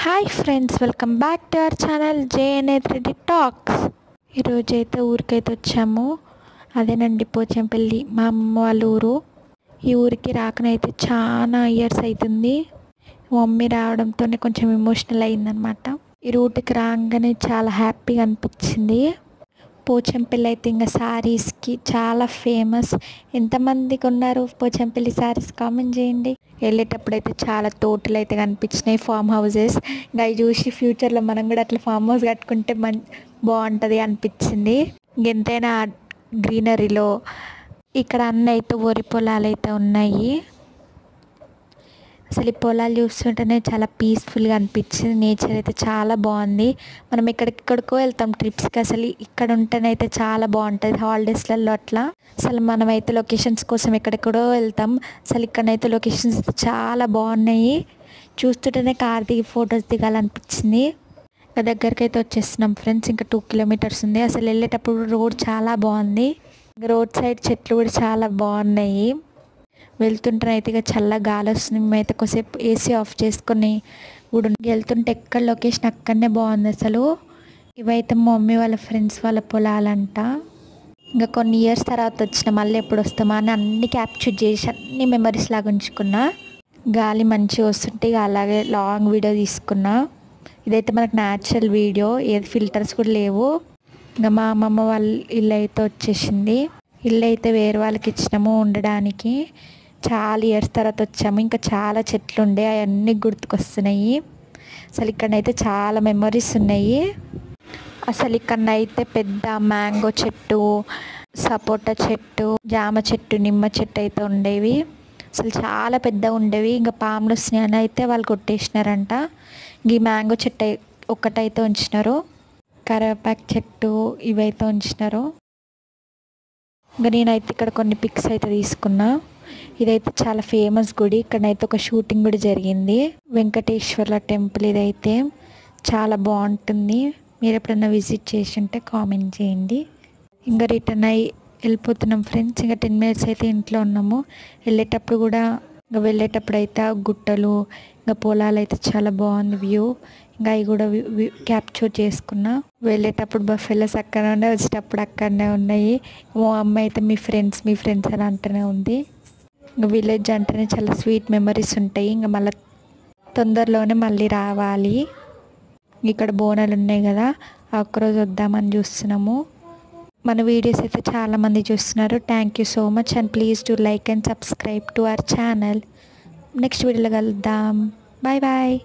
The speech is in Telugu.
Hi friends, welcome back to our channel జేఎన్ఏ3D టాక్స్. ఈరోజైతే ఊరికైతే వచ్చాము. అదేనండి పోచంపల్లి, మా అమ్మ వాళ్ళ ఊరు. ఈ ఊరికి రాకనైతే చాలా ఇయర్స్ అవుతుంది. మా మమ్మీ రావడంతోనే కొంచెం ఎమోషనల్ అయిందనమాట. ఈ రూట్కి రాగానే చాలా హ్యాపీగా అనిపించింది. పోచంపల్లి అయితే ఇంకా శారీస్కి చాలా ఫేమస్. ఎంతమందికి ఉన్నారు పోచంపల్లి శారీస్ కామెంట్ చేయండి. వెళ్ళేటప్పుడు అయితే చాలా తోటలు అయితే కనిపించినాయి, ఫామ్ హౌసెస్. ఇంకా అవి చూసి ఫ్యూచర్లో మనం కూడా అట్లా ఫామ్ హౌస్ కట్టుకుంటే బాగుంటుంది అనిపించింది. ఎంతైనా గ్రీనరీలో ఇక్కడ అన్నీ అయితే వరి పొలాలు అయితే ఉన్నాయి. అసలు ఈ పొలాలు చూస్తుంటేనే చాలా పీస్ఫుల్గా అనిపించింది. నేచర్ అయితే చాలా బాగుంది. మనం ఎక్కడికో వెళ్తాం ట్రిప్స్కి, అసలు ఇక్కడ ఉంటేనైతే చాలా బాగుంటుంది హాలిడేస్లలో అట్లా. అసలు మనమైతే లొకేషన్స్ కోసం ఎక్కడెక్కడో వెళ్తాం, అసలు ఇక్కడనైతే లొకేషన్స్ అయితే చాలా బాగున్నాయి. చూస్తుంటేనే కార్ దిగి ఫొటోస్ దిగాలనిపించింది. ఇంకా దగ్గరికి అయితే వచ్చేస్తున్నాం ఫ్రెండ్స్. ఇంకా 2 కిలోమీటర్స్ ఉంది. అసలు వెళ్ళేటప్పుడు రోడ్ చాలా బాగుంది. రోడ్ సైడ్ చెట్లు కూడా చాలా బాగున్నాయి. వెళ్తుంటే ఇక చల్ల గాలి వస్తుంది. మేమైతే కొద్దిసేపు ఏసీ ఆఫ్ చేసుకొని కూడా వెళ్తుంటే ఎక్కడ లొకేషన్ అక్కడనే బాగుంది అసలు. ఇవైతే మా మమ్మీ వాళ్ళ ఫ్రెండ్స్ వాళ్ళ పొలాలంట. ఇంకా కొన్ని ఇయర్స్ తర్వాత వచ్చిన, మళ్ళీ ఎప్పుడు వస్తామా అని అన్ని క్యాప్చర్ చేసి అన్ని మెమరీస్ లాగా ఉంచుకున్నా. గాలి మంచిగా వస్తుంటే ఇక అలాగే లాంగ్ వీడియో తీసుకున్నా. ఇదైతే మనకు న్యాచురల్ వీడియో, ఏది ఫిల్టర్స్ కూడా లేవు. ఇంకా మా అమ్మమ్మ వాళ్ళ ఇల్లు అయితే వచ్చేసింది. ఇల్లు అయితే వేరే వాళ్ళకి ఇచ్చినాము ఉండడానికి. చాలా ఇయర్స్ తర్వాత వచ్చాము. ఇంకా చాలా చెట్లు ఉండే, అవన్నీ గుర్తుకొస్తున్నాయి. అసలు ఇక్కడనైతే చాలా మెమరీస్ ఉన్నాయి. అసలు ఇక్కడనైతే పెద్ద మ్యాంగో చెట్టు, సపోటా చెట్టు, జామ చెట్టు, నిమ్మ చెట్టు అయితే ఉండేవి. అసలు చాలా పెద్దగా ఉండేవి. ఇంకా పాములు వస్తున్నాయని అయితే వాళ్ళు కొట్టేసినారంట. ఈ మ్యాంగో చెట్టు ఒక్కటైతే ఉంచినారు. కరివేపాకు చెట్టు ఇవైతే ఉంచినారు. ఇంకా నేనైతే ఇక్కడ కొన్ని పిక్స్ అయితే తీసుకున్నా. ఇదైతే చాలా ఫేమస్ గుడి. ఇక్కడైతే ఒక షూటింగ్ కూడా జరిగింది. వెంకటేశ్వర్ల టెంపుల్ ఇదైతే చాలా బాగుంటుంది. మీరు ఎప్పుడన్నా విజిట్ చేసి ఉంటే కామెంట్ చేయండి. ఇంకా రిటర్న్ అయ్యి వెళ్ళిపోతున్నాం ఫ్రెండ్స్. ఇంకా 10 మినిట్స్ అయితే ఇంట్లో ఉన్నాము. వెళ్ళేటప్పుడు అయితే గుట్టలు, ఇంకా పొలాలు అయితే చాలా బాగుంది వ్యూ. ఇంకా అవి కూడా క్యాప్చర్ చేసుకున్నా. వెళ్ళేటప్పుడు బఫెలోస్ అక్కడనే ఉన్నాయి, వచ్చేటప్పుడు అక్కడనే ఉన్నాయి. మా అమ్మ అయితే మీ ఫ్రెండ్స్ అని అంటూనే ఉంది. ఇంకా విలేజ్ అంటేనే చాలా స్వీట్ మెమరీస్ ఉంటాయి. ఇంకా మళ్ళీ తొందరలోనే మళ్ళీ రావాలి. ఇక్కడ బోనాలు ఉన్నాయి కదా, ఒక్కరోజు వద్దామని చూస్తున్నాము. మన వీడియోస్ అయితే చాలామంది చూస్తున్నారు. Thank you so much and please to like and subscribe to our channel. Next వీడియోలో కలుద్దాం. Bye bye.